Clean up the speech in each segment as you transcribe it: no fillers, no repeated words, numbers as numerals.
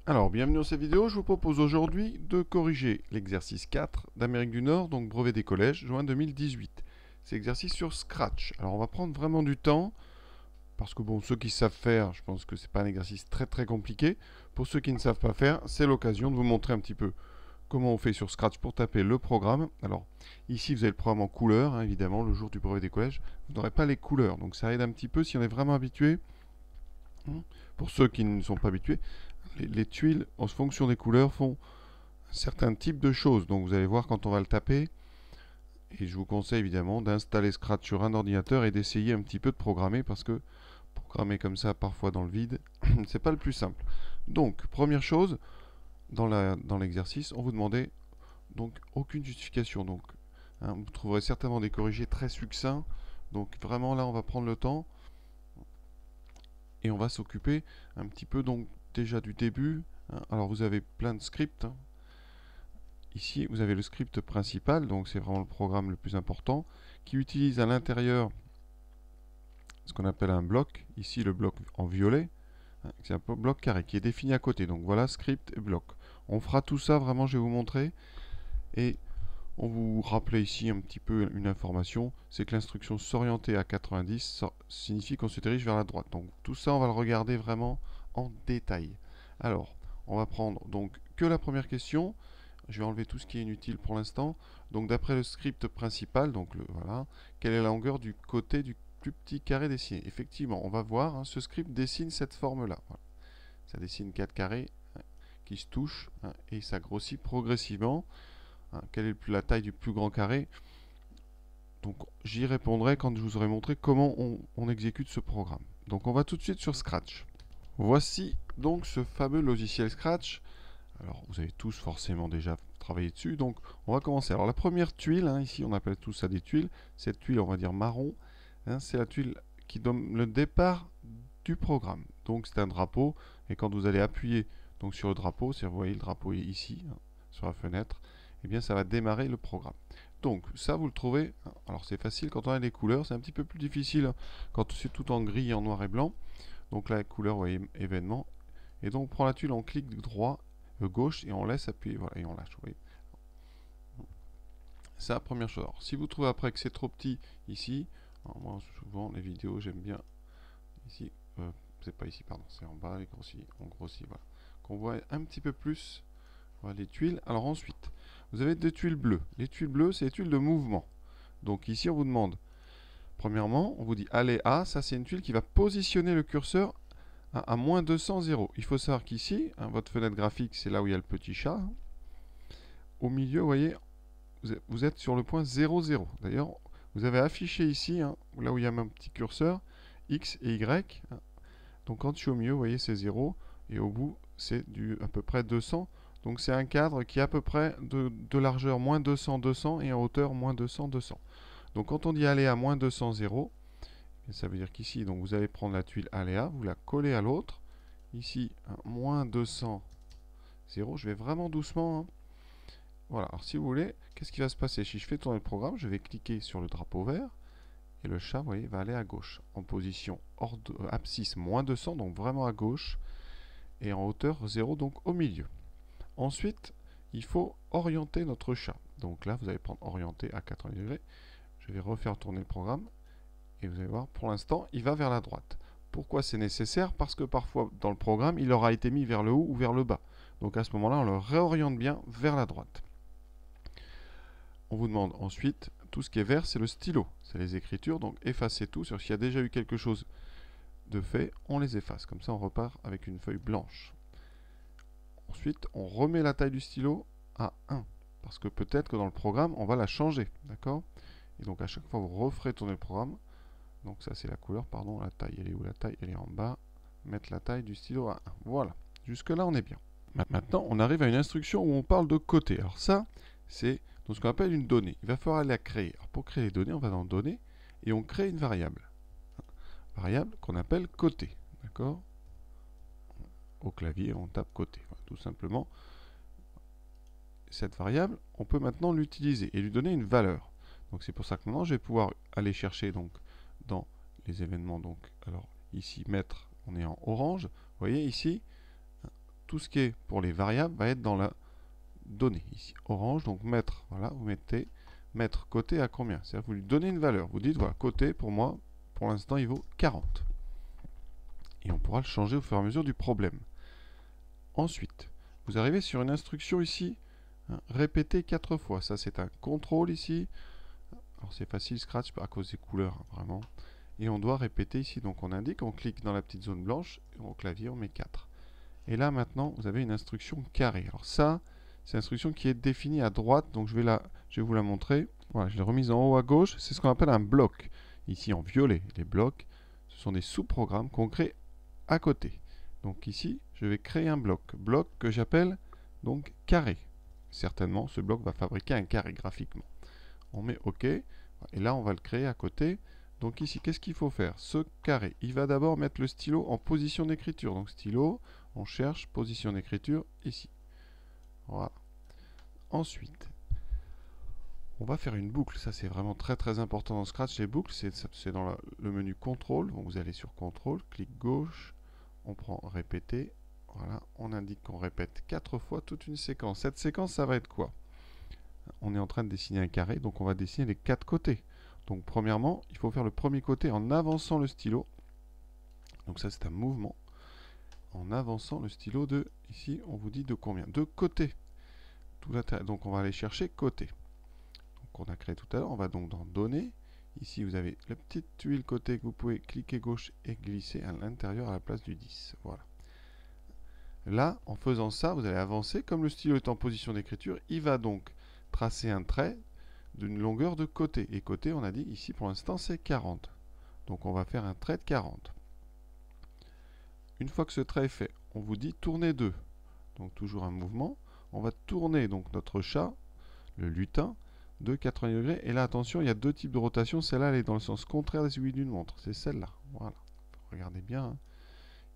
Alors, bienvenue dans cette vidéo. Je vous propose aujourd'hui de corriger l'exercice 4 d'Amérique du Nord, donc brevet des collèges, juin 2018. C'est exercice sur Scratch. Alors, on va prendre vraiment du temps, parce que bon, ceux qui savent faire, je pense que c'est pas un exercice très compliqué. Pour ceux qui ne savent pas faire, c'est l'occasion de vous montrer un petit peu comment on fait sur Scratch pour taper le programme. Alors, ici, vous avez le programme en couleur, hein, évidemment, le jour du brevet des collèges. Vous n'aurez pas les couleurs, donc ça aide un petit peu si on est vraiment habitué. Pour ceux qui ne sont pas habitués, les tuiles, en fonction des couleurs, font un certain type de choses. Donc vous allez voir quand on va le taper. Et je vous conseille évidemment d'installer Scratch sur un ordinateur et d'essayer un petit peu de programmer, parce que programmer comme ça, parfois dans le vide, c'est pas le plus simple. Donc, première chose, dans l'exercice, on vous demandait donc aucune justification. Donc, hein, vous trouverez certainement des corrigés très succincts. Donc vraiment là, on va prendre le temps et on va s'occuper un petit peu donc déjà du début. Alors vous avez plein de scripts. Ici, vous avez le script principal, donc c'est vraiment le programme le plus important, qui utilise à l'intérieur ce qu'on appelle un bloc. Ici, le bloc en violet, c'est un bloc carré qui est défini à côté. Donc voilà, script et bloc. On fera tout ça, vraiment, je vais vous montrer. Et on vous rappelait ici un petit peu une information, c'est que l'instruction s'orienter à 90 signifie qu'on se dirige vers la droite. Donc tout ça, on va le regarder vraiment en détail. Alors, on va prendre donc que la première question. Je vais enlever tout ce qui est inutile pour l'instant. Donc d'après le script principal, donc voilà, quelle est la longueur du côté du plus petit carré dessiné? Effectivement, on va voir, hein, ce script dessine cette forme-là. Voilà. Ça dessine 4 carrés, hein, qui se touchent, hein, et ça grossit progressivement. Hein, quelle est la taille du plus grand carré? Donc j'y répondrai quand je vous aurai montré comment on exécute ce programme. Donc on va tout de suite sur Scratch. Voici donc ce fameux logiciel Scratch. Alors vous avez tous forcément déjà travaillé dessus, donc on va commencer. Alors la première tuile, hein, ici on appelle tout ça des tuiles, cette tuile on va dire marron, hein, c'est la tuile qui donne le départ du programme. Donc c'est un drapeau, et quand vous allez appuyer donc sur le drapeau, vous voyez le drapeau est ici, hein, sur la fenêtre, et bien ça va démarrer le programme. Donc ça vous le trouvez, alors c'est facile quand on a les couleurs, c'est un petit peu plus difficile quand c'est tout en gris et en noir et blanc. Donc là, la couleur, vous voyez, événement, et donc on prend la tuile, on clique droit, gauche, et on laisse appuyer, voilà, et on lâche, vous voyez. C'est la première chose. Alors, si vous trouvez après que c'est trop petit ici, alors moi souvent les vidéos j'aime bien ici, c'est pas ici, pardon, c'est en bas, et on grossit, voilà. Qu'on voit un petit peu plus, voilà, les tuiles. Alors ensuite, vous avez des tuiles bleues. Les tuiles bleues, c'est les tuiles de mouvement. Donc ici, on vous demande, premièrement, on vous dit allez à, ça c'est une tuile qui va positionner le curseur à moins 200, 0. Il faut savoir qu'ici, hein, votre fenêtre graphique, c'est là où il y a le petit chat. Hein. Au milieu, vous voyez, vous êtes sur le point 0, 0. D'ailleurs, vous avez affiché ici, hein, là où il y a un petit curseur, X et Y. Hein. Donc quand je suis au milieu, vous voyez, c'est 0. Et au bout, c'est à peu près 200. Donc c'est un cadre qui est à peu près de largeur moins 200, 200 et en hauteur moins 200, 200. Donc quand on dit aller à moins 200, 0, ça veut dire qu'ici, donc vous allez prendre la tuile aléa, vous la collez à l'autre. Ici, moins 200, 0. Je vais vraiment doucement. Hein. Voilà, alors si vous voulez, qu'est-ce qui va se passer? Si je fais tourner le programme, je vais cliquer sur le drapeau vert. Et le chat, vous voyez, va aller à gauche. En position abscisse moins 200, donc vraiment à gauche. Et en hauteur 0, donc au milieu. Ensuite, il faut orienter notre chat. Donc là, vous allez prendre orienter à 90 degrés. Je vais refaire tourner le programme. Et vous allez voir, pour l'instant, il va vers la droite. Pourquoi c'est nécessaire? Parce que parfois, dans le programme, il aura été mis vers le haut ou vers le bas. Donc à ce moment-là, on le réoriente bien vers la droite. On vous demande ensuite, tout ce qui est vert, c'est le stylo. C'est les écritures, donc effacez tout. S'il y a déjà eu quelque chose de fait, on les efface. Comme ça, on repart avec une feuille blanche. Ensuite, on remet la taille du stylo à 1. Parce que peut-être que dans le programme, on va la changer. D'accord? Et donc à chaque fois, vous referez tourner le programme. Donc ça c'est la couleur, pardon, la taille, elle est où la taille? Elle est en bas. Mettre la taille du stylo à 1. Voilà, jusque là on est bien. Maintenant on arrive à une instruction où on parle de côté. Alors ça, c'est ce qu'on appelle une donnée. Il va falloir aller la créer. Alors pour créer les données, on va dans données et on crée une variable. Variable qu'on appelle côté. D'accord? Au clavier, on tape côté. Voilà, tout simplement. Cette variable, on peut maintenant l'utiliser et lui donner une valeur. Donc c'est pour ça que maintenant je vais pouvoir aller chercher donc dans les événements, donc alors ici mettre, on est en orange, vous voyez ici tout ce qui est pour les variables va être dans la donnée. Ici, orange, donc mettre, voilà, vous mettez mettre côté à combien? C'est-à-dire que vous lui donnez une valeur. Vous dites, voilà, côté, pour moi, pour l'instant, il vaut 40. Et on pourra le changer au fur et à mesure du problème. Ensuite, vous arrivez sur une instruction ici, hein, répéter 4 fois. Ça, c'est un contrôle ici. Alors, c'est facile, Scratch, à cause des couleurs, hein, vraiment. Et on doit répéter ici. Donc, on indique, on clique dans la petite zone blanche, et au clavier, on met 4. Et là, maintenant, vous avez une instruction carré. Alors ça, c'est l'instruction qui est définie à droite. Donc, je vais vous la montrer. Voilà, je l'ai remise en haut à gauche. C'est ce qu'on appelle un bloc. Ici, en violet, les blocs, ce sont des sous-programmes qu'on crée à côté. Donc ici, je vais créer un bloc. Bloc que j'appelle donc carré. Certainement, ce bloc va fabriquer un carré graphiquement. On met OK. Et là, on va le créer à côté. Donc ici, qu'est-ce qu'il faut faire? Ce carré, il va d'abord mettre le stylo en position d'écriture. Donc stylo, on cherche position d'écriture ici. Voilà. Ensuite, on va faire une boucle. Ça, c'est vraiment très très important dans Scratch. Les boucles, c'est dans le menu contrôle. Donc, vous allez sur contrôle, clic gauche, on prend répéter. Voilà, on indique qu'on répète 4 fois toute une séquence. Cette séquence, ça va être quoi? On est en train de dessiner un carré, donc on va dessiner les 4 côtés. Donc premièrement, il faut faire le premier côté en avançant le stylo. Donc ça, c'est un mouvement. En avançant le stylo de, ici, on vous dit de combien? De côté. Donc on va aller chercher côté. Donc on a créé tout à l'heure, on va donc dans données. Ici, vous avez la petite tuile côté que vous pouvez cliquer gauche et glisser à l'intérieur à la place du 10. Voilà. Là, en faisant ça, vous allez avancer. Comme le stylo est en position d'écriture, il va donc tracer un trait d'une longueur de côté. Et côté, on a dit ici pour l'instant, c'est 40. Donc on va faire un trait de 40. Une fois que ce trait est fait, on vous dit tourner 2. Donc toujours un mouvement. On va tourner donc notre chat, le lutin, de 80 degrés. Et là, attention, il y a deux types de rotation. Celle-là, elle est dans le sens contraire des aiguilles d'une montre. C'est celle-là. Voilà. Regardez bien. Hein.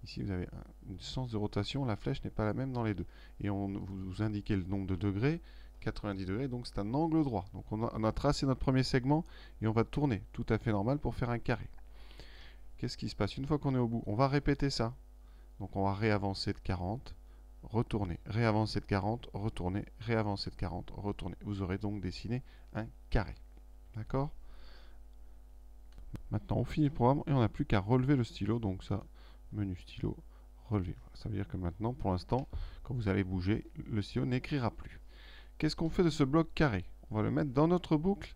Ici, vous avez un sens de rotation. La flèche n'est pas la même dans les deux. Et vous indiquez le nombre de degrés. 90 degrés, donc c'est un angle droit. Donc on a tracé notre premier segment et on va tourner. Tout à fait normal pour faire un carré. Qu'est-ce qui se passe? Une fois qu'on est au bout, on va répéter ça. Donc on va réavancer de 40. Retourner, réavancer de 40, retourner, réavancer de 40, retourner. Vous aurez donc dessiné un carré. D'accord? Maintenant, on finit le programme et on n'a plus qu'à relever le stylo. Donc ça, menu stylo, relever. Ça veut dire que maintenant, pour l'instant, quand vous allez bouger, le stylo n'écrira plus. Qu'est-ce qu'on fait de ce bloc carré? On va le mettre dans notre boucle,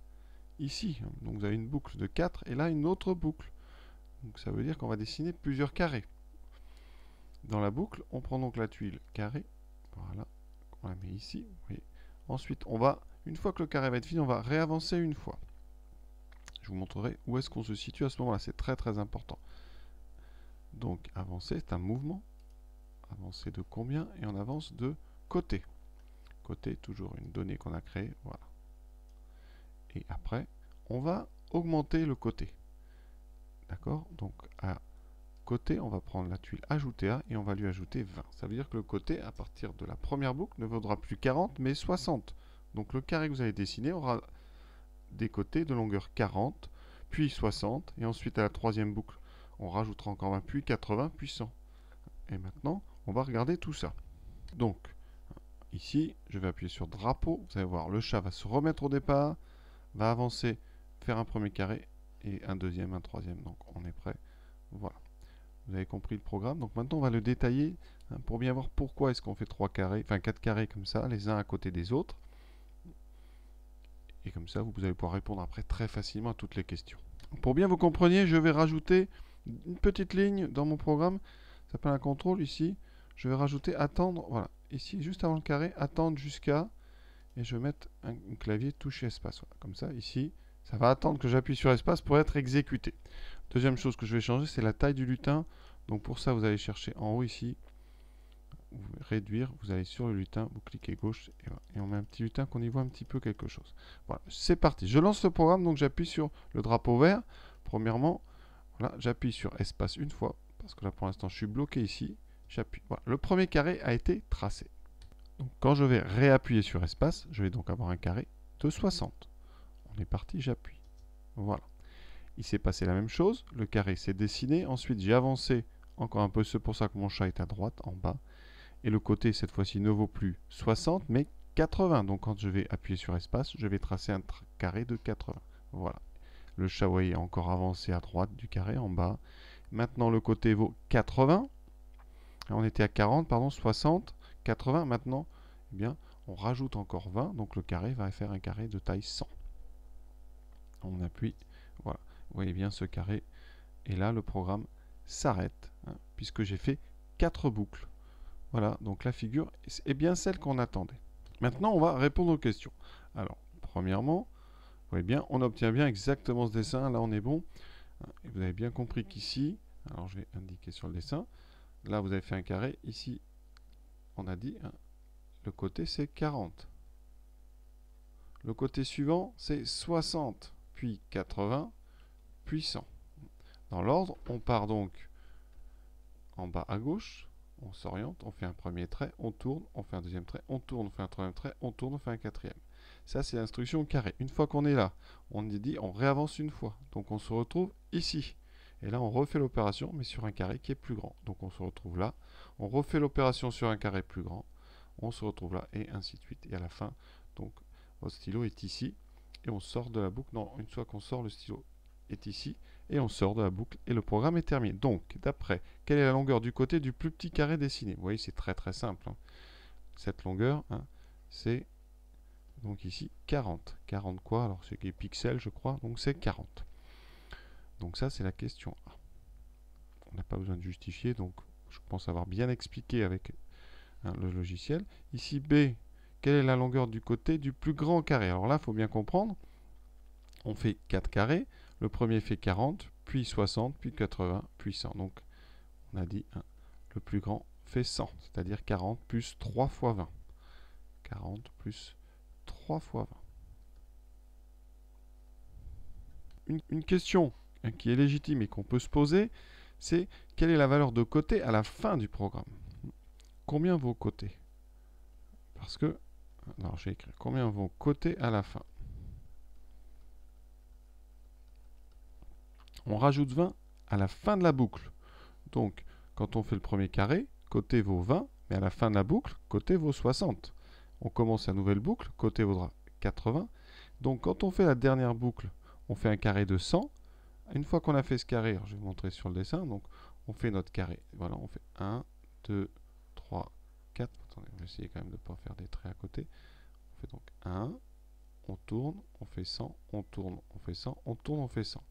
ici. Donc vous avez une boucle de 4 et là une autre boucle. Donc ça veut dire qu'on va dessiner plusieurs carrés. Dans la boucle, on prend donc la tuile carré, voilà, on la met ici, oui. Ensuite, une fois que le carré va être fini, on va réavancer une fois. Je vous montrerai où est-ce qu'on se situe à ce moment-là, c'est très très important. Donc, avancer, c'est un mouvement. Avancer de combien? Et on avance de côté. Côté, toujours une donnée qu'on a créée, voilà. Et après, on va augmenter le côté. D'accord? Donc, à côté, on va prendre la tuile ajouter à et on va lui ajouter 20. Ça veut dire que le côté, à partir de la première boucle, ne vaudra plus 40, mais 60. Donc le carré que vous allez dessiner aura des côtés de longueur 40, puis 60, et ensuite à la troisième boucle, on rajoutera encore 20, puis 80, puis 100. Et maintenant, on va regarder tout ça. Donc, ici, je vais appuyer sur drapeau. Vous allez voir, le chat va se remettre au départ, va avancer, faire un premier carré, et un deuxième, un troisième. Donc on est prêt. Voilà. Vous avez compris le programme. Donc maintenant, on va le détailler hein, pour bien voir pourquoi est-ce qu'on fait 3 carrés, enfin 4 carrés comme ça, les uns à côté des autres. Et comme ça, vous allez pouvoir répondre après très facilement à toutes les questions. Pour bien vous compreniez, je vais rajouter une petite ligne dans mon programme. Ça s'appelle un contrôle ici. Je vais rajouter attendre, voilà. Ici, juste avant le carré, attendre jusqu'à. Et je vais mettre un clavier touche espace. Voilà. Comme ça, ici, ça va attendre que j'appuie sur espace pour être exécuté. Deuxième chose que je vais changer, c'est la taille du lutin. Donc pour ça, vous allez chercher en haut ici, réduire, vous allez sur le lutin, vous cliquez gauche, et, voilà. Et on met un petit lutin qu'on y voit un petit peu quelque chose. Voilà, c'est parti. Je lance le programme, donc j'appuie sur le drapeau vert. Premièrement, voilà, j'appuie sur espace une fois, parce que là pour l'instant je suis bloqué ici. J'appuie. Voilà, le premier carré a été tracé. Donc quand je vais réappuyer sur espace, je vais donc avoir un carré de 60. On est parti, j'appuie. Voilà. Il s'est passé la même chose, le carré s'est dessiné, ensuite j'ai avancé encore un peu, c'est pour ça que mon chat est à droite, en bas, Et le côté, cette fois-ci, ne vaut plus 60, mais 80. Donc quand je vais appuyer sur espace, je vais tracer un carré de 80. Voilà. Le chat, vous voyez, encore avancé à droite du carré, en bas. Maintenant, le côté vaut 80. On était à 40, pardon, 60, 80. Maintenant, eh bien, on rajoute encore 20. Donc le carré va faire un carré de taille 100. On appuie. Voilà. Vous voyez bien ce carré. Et là, le programme s'arrête, hein, puisque j'ai fait 4 boucles. Voilà, donc la figure est bien celle qu'on attendait. Maintenant, on va répondre aux questions. Alors, premièrement, vous voyez bien, on obtient bien exactement ce dessin. Là, on est bon. Et vous avez bien compris qu'ici, alors je vais indiquer sur le dessin, là, vous avez fait un carré. Ici, on a dit, hein, le côté, c'est 40. Le côté suivant, c'est 60, puis 80, puis 100. Dans l'ordre, on part donc en bas à gauche. On s'oriente, on fait un premier trait, on tourne, on fait un deuxième trait, on tourne, on fait un troisième trait, on tourne, on fait un quatrième. Ça, c'est l'instruction carré. Une fois qu'on est là, on dit on réavance une fois. Donc on se retrouve ici. Et là, on refait l'opération, mais sur un carré qui est plus grand. Donc on se retrouve là. On refait l'opération sur un carré plus grand. On se retrouve là, et ainsi de suite. Et à la fin, donc, votre stylo est ici. Et on sort de la boucle. Non, une fois qu'on sort, le stylo est ici. Et on sort de la boucle et le programme est terminé. Donc, d'après, quelle est la longueur du côté du plus petit carré dessiné? Vous voyez, c'est très très simple, hein. Cette longueur, hein, c'est donc ici 40. 40 quoi? Alors c'est des pixels, je crois, donc c'est 40. Donc ça, c'est la question A. On n'a pas besoin de justifier, donc je pense avoir bien expliqué avec, hein, le logiciel. Ici B, quelle est la longueur du côté du plus grand carré? Alors là, il faut bien comprendre, on fait 4 carrés. Le premier fait 40, puis 60, puis 80, puis 100. Donc, on a dit, hein, le plus grand fait 100, c'est-à-dire 40 plus 3 fois 20. 40 plus 3 fois 20. Une question, hein, qui est légitime et qu'on peut se poser, c'est quelle est la valeur de côté à la fin du programme? Combien vaut côté? Parce que, alors j'ai écrit combien vaut côté à la fin. On rajoute 20 à la fin de la boucle. Donc, quand on fait le premier carré, côté vaut 20, mais à la fin de la boucle, côté vaut 60. On commence la nouvelle boucle, côté vaudra 80. Donc, quand on fait la dernière boucle, on fait un carré de 100. Une fois qu'on a fait ce carré, alors je vais vous montrer sur le dessin, donc on fait notre carré. Voilà, on fait 1, 2, 3, 4. Attendez, on va essayer quand même de ne pas faire des traits à côté. On fait donc 1, on tourne, on fait 100, on tourne, on fait 100, on tourne, on fait 100.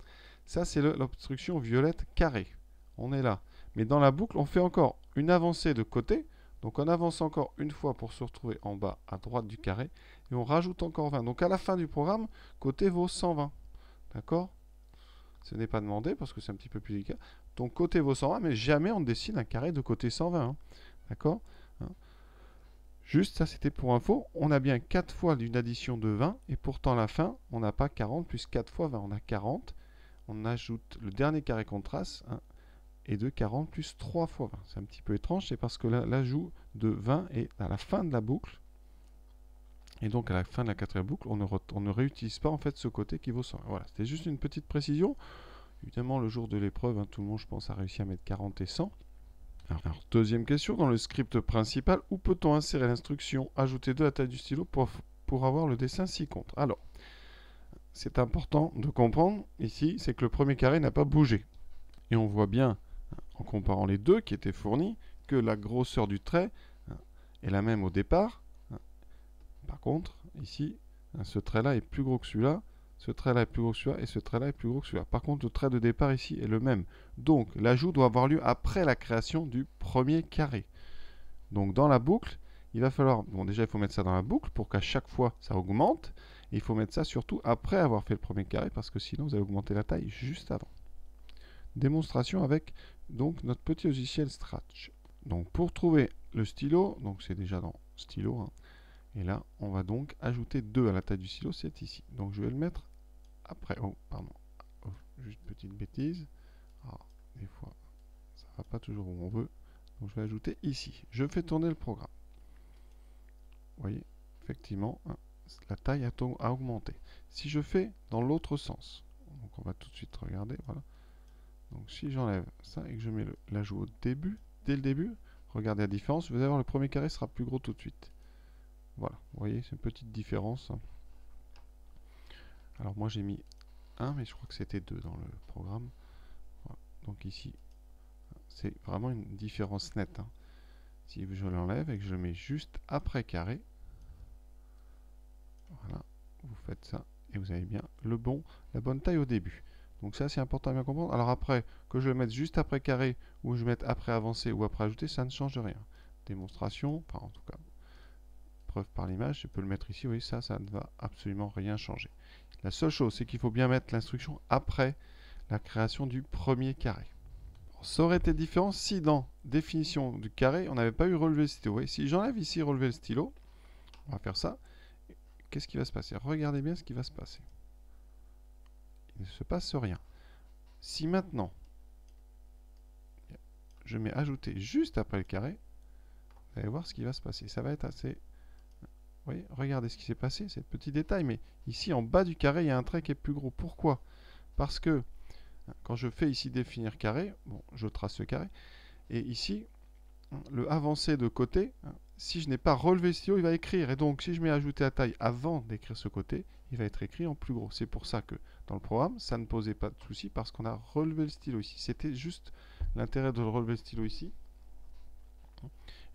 Ça, c'est l'obstruction violette carré. On est là. Mais dans la boucle, on fait encore une avancée de côté. Donc on avance encore une fois pour se retrouver en bas à droite du carré. Et on rajoute encore 20. Donc à la fin du programme, côté vaut 120. D'accord? Ce n'est pas demandé parce que c'est un petit peu plus délicat. Donc côté vaut 120, mais jamais on dessine un carré de côté 120. Hein. D'accord? Hein. Juste, ça c'était pour info. On a bien 4 fois une addition de 20. Et pourtant à la fin, on n'a pas 40 plus 4 fois 20. On a 40. On ajoute le dernier carré qu'on trace, hein, et de 40 plus 3 fois 20. C'est un petit peu étrange, c'est parce que l'ajout de 20 est à la fin de la boucle. Et donc à la fin de la quatrième boucle, on ne réutilise pas en fait ce côté qui vaut 100. Voilà, c'était juste une petite précision. Évidemment, le jour de l'épreuve, hein, tout le monde, je pense, a réussi à mettre 40 et 100. Alors, deuxième question, dans le script principal, où peut-on insérer l'instruction ajouter de la taille du stylo pour avoir le dessin ci-contre? Alors, c'est important de comprendre ici, c'est que le premier carré n'a pas bougé. Et on voit bien, en comparant les deux qui étaient fournis, que la grosseur du trait, hein, est la même au départ. Hein. Par contre, ici, hein, ce trait-là est plus gros que celui-là, ce trait-là est plus gros que celui-là, et ce trait-là est plus gros que celui-là. Par contre, le trait de départ ici est le même. Donc, l'ajout doit avoir lieu après la création du premier carré. Donc, dans la boucle, il va falloir... Bon, déjà, il faut mettre ça dans la boucle pour qu'à chaque fois, ça augmente. Et il faut mettre ça surtout après avoir fait le premier carré, parce que sinon, vous allez augmenter la taille juste avant. Démonstration avec donc notre petit logiciel Scratch. Donc pour trouver le stylo, donc c'est déjà dans stylo, hein, et là on va donc ajouter 2 à la taille du stylo, c'est ici. Donc je vais le mettre après. Oh, pardon. Oh, juste une petite bêtise. Alors, des fois, ça va pas toujours où on veut. Donc je vais ajouter ici. Je fais tourner le programme. Vous voyez, effectivement, hein, la taille a augmenté. Si je fais dans l'autre sens, donc on va tout de suite regarder, voilà. Donc si j'enlève ça et que je mets l'ajout au début, dès le début, regardez la différence. Vous allez voir, le premier carré sera plus gros tout de suite. Voilà, vous voyez, c'est une petite différence. Alors moi j'ai mis 1, mais je crois que c'était 2 dans le programme. Voilà. Donc ici, c'est vraiment une différence nette. Hein. Si je l'enlève et que je le mets juste après carré, voilà, vous faites ça et vous avez bien la bonne taille au début. Donc ça c'est important à bien comprendre. Alors après, que je le mette juste après carré ou je le mette après avancé ou après ajouté, ça ne change rien. Démonstration, enfin en tout cas, preuve par l'image, je peux le mettre ici, oui, ça ne va absolument rien changer. La seule chose, c'est qu'il faut bien mettre l'instruction après la création du premier carré. Ça aurait été différent si dans définition du carré, on n'avait pas eu relevé le stylo. Oui, si j'enlève ici relever le stylo, on va faire ça. Qu'est-ce qui va se passer? Regardez bien ce qui va se passer. Il ne se passe rien. Si maintenant, je mets ajouter juste après le carré, vous allez voir ce qui va se passer. Ça va être assez... Vous voyez, regardez ce qui s'est passé, c'est petit détail, mais ici en bas du carré, il y a un trait qui est plus gros. Pourquoi? Parce que quand je fais ici définir carré, bon, je trace ce carré, et ici, le avancé de côté, si je n'ai pas relevé le stylo, il va écrire. Et donc, si je mets ajouter à taille avant d'écrire ce côté, il va être écrit en plus gros. C'est pour ça que dans le programme, ça ne posait pas de souci parce qu'on a relevé le stylo ici. C'était juste l'intérêt de relever le stylo ici.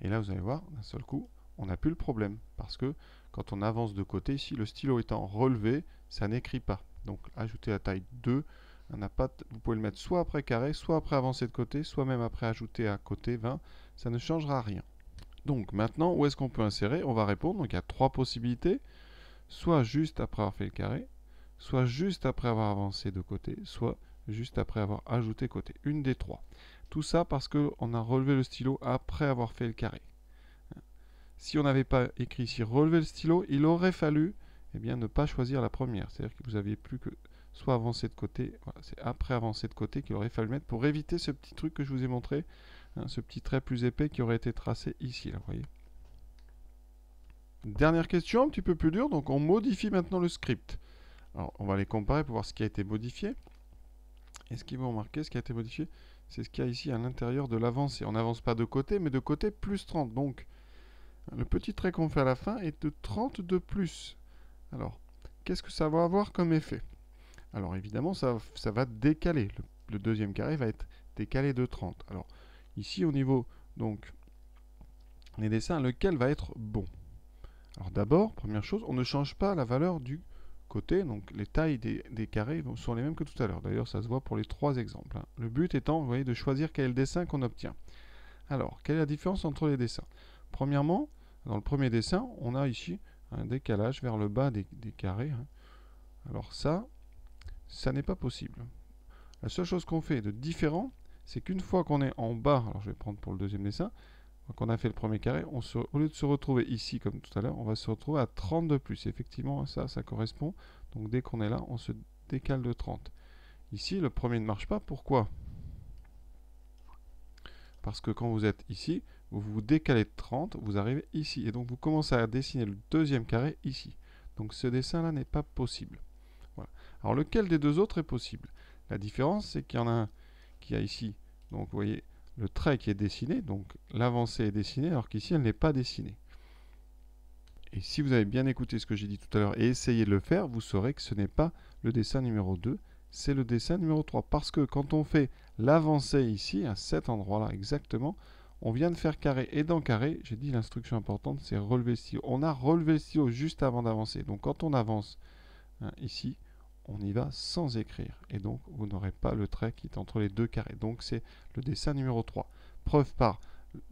Et là, vous allez voir, d'un seul coup, on n'a plus le problème. Parce que quand on avance de côté, ici, le stylo étant relevé, ça n'écrit pas. Donc, ajouter à taille 2, vous pouvez le mettre soit après carré, soit après avancer de côté, soit même après ajouter à côté 20. Ça ne changera rien. Donc maintenant, où est-ce qu'on peut insérer? On va répondre. Donc il y a 3 possibilités. Soit juste après avoir fait le carré, soit juste après avoir avancé de côté, soit juste après avoir ajouté côté. Une des 3. Tout ça parce qu'on a relevé le stylo après avoir fait le carré. Si on n'avait pas écrit ici relever le stylo, il aurait fallu ne pas choisir la première. C'est-à-dire que vous n'aviez plus que soit avancer de côté, voilà, c'est après avancer de côté qu'il aurait fallu mettre pour éviter ce petit truc que je vous ai montré, hein, ce petit trait plus épais qui aurait été tracé ici, là, vous voyez. Dernière question, un petit peu plus dure, donc on modifie maintenant le script. Alors, on va les comparer pour voir ce qui a été modifié. Et ce qu'ils vont remarquer, ce qui a été modifié, c'est ce qu'il y a ici à l'intérieur de l'avancée. On n'avance pas de côté, mais de côté plus 30. Donc, le petit trait qu'on fait à la fin est de 30 de plus. Alors, qu'est-ce que ça va avoir comme effet? Alors évidemment, ça va décaler. Le deuxième carré va être décalé de 30. Alors ici, au niveau donc des dessins, lequel va être bon? Alors d'abord, première chose, on ne change pas la valeur du côté. Donc les tailles des carrés sont les mêmes que tout à l'heure. D'ailleurs, ça se voit pour les 3 exemples. Hein. Le but étant, vous voyez, de choisir quel est le dessin qu'on obtient. Alors, quelle est la différence entre les dessins? Premièrement, dans le premier dessin, on a ici un décalage vers le bas des carrés. Hein. Alors ça n'est pas possible. La seule chose qu'on fait de différent, c'est qu'une fois qu'on est en bas, alors je vais prendre pour le deuxième dessin, qu'on a fait le premier carré, au lieu de se retrouver ici comme tout à l'heure, on va se retrouver à 30 de plus. Effectivement, ça correspond. Donc dès qu'on est là, on se décale de 30. Ici, le premier ne marche pas. Pourquoi? Parce que quand vous êtes ici, vous vous décalez de 30, vous arrivez ici. Et donc vous commencez à dessiner le deuxième carré ici. Donc ce dessin-là n'est pas possible. Voilà. Alors lequel des deux autres est possible? La différence, c'est qu'il y en a un qui a ici, donc vous voyez, le trait qui est dessiné, donc l'avancée est dessinée, alors qu'ici, elle n'est pas dessinée. Et si vous avez bien écouté ce que j'ai dit tout à l'heure et essayé de le faire, vous saurez que ce n'est pas le dessin numéro 2, c'est le dessin numéro 3. Parce que quand on fait l'avancée ici, à cet endroit-là exactement, on vient de faire carré. Et dans carré, j'ai dit l'instruction importante, c'est relever le stylo. On a relevé le stylo juste avant d'avancer. Donc quand on avance ici, on y va sans écrire. Et donc, vous n'aurez pas le trait qui est entre les deux carrés. Donc, c'est le dessin numéro 3. Preuve par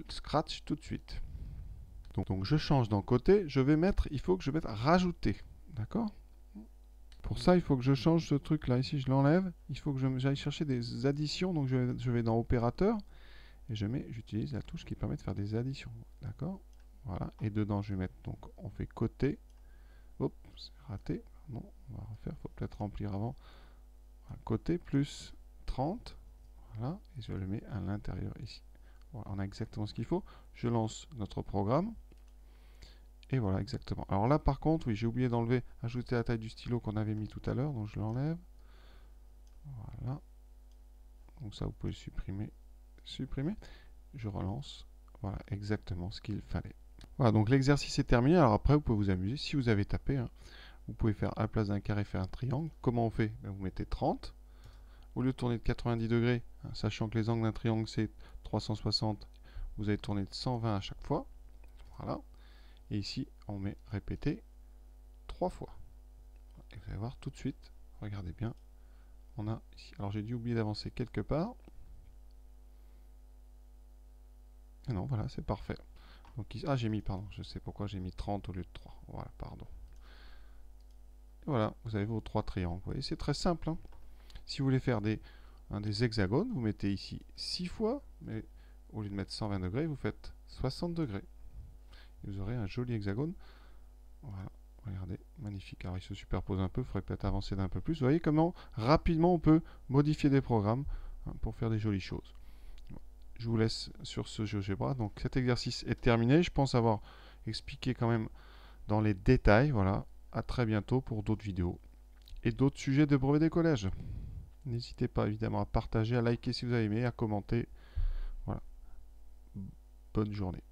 Scratch tout de suite. Donc, je change dans côté. Il faut que je mette rajouter. D'accord? Pour ça, il faut que je change ce truc-là. Ici, je l'enlève. Il faut que j'aille chercher des additions. Donc, je vais dans opérateur. Et j'utilise la touche qui permet de faire des additions. D'accord? Voilà. Et dedans, je vais mettre, donc, on fait côté. Hop, c'est raté. Bon, on va refaire, il faut peut-être remplir avant. Voilà, côté plus 30. Voilà, et je le mets à l'intérieur ici. Voilà, on a exactement ce qu'il faut. Je lance notre programme. Et voilà, exactement. Alors là, par contre, oui, j'ai oublié d'enlever, ajouter la taille du stylo qu'on avait mis tout à l'heure. Donc je l'enlève. Voilà. Donc ça, vous pouvez supprimer. Supprimer. Je relance. Voilà, exactement ce qu'il fallait. Voilà, donc l'exercice est terminé. Alors après, vous pouvez vous amuser. Si vous avez tapé, hein, vous pouvez faire à la place d'un carré, faire un triangle. Comment on fait? Ben, vous mettez 30. Au lieu de tourner de 90 degrés, hein, sachant que les angles d'un triangle c'est 360, vous allez tourner de 120 à chaque fois. Voilà. Et ici, on met répéter 3 fois. Et vous allez voir tout de suite, regardez bien, on a ici. Alors j'ai dû oublier d'avancer quelque part. Et non, voilà, c'est parfait. Donc, ah, j'ai mis, pardon, je sais pourquoi j'ai mis 30 au lieu de 3. Voilà, pardon. Et voilà, vous avez vos 3 triangles. Vous voyez, c'est très simple. Hein. Si vous voulez faire des hexagones, vous mettez ici 6 fois, mais au lieu de mettre 120 degrés, vous faites 60 degrés. Et vous aurez un joli hexagone. Voilà, regardez, magnifique. Alors il se superpose un peu, il faudrait peut-être avancer d'un peu plus. Vous voyez comment rapidement on peut modifier des programmes hein, pour faire des jolies choses. Je vous laisse sur ce GeoGebra. Donc cet exercice est terminé. Je pense avoir expliqué quand même dans les détails. Voilà, à très bientôt pour d'autres vidéos et d'autres sujets de brevet des collèges. N'hésitez pas évidemment à partager, à liker si vous avez aimé, à commenter. Voilà. Bonne journée.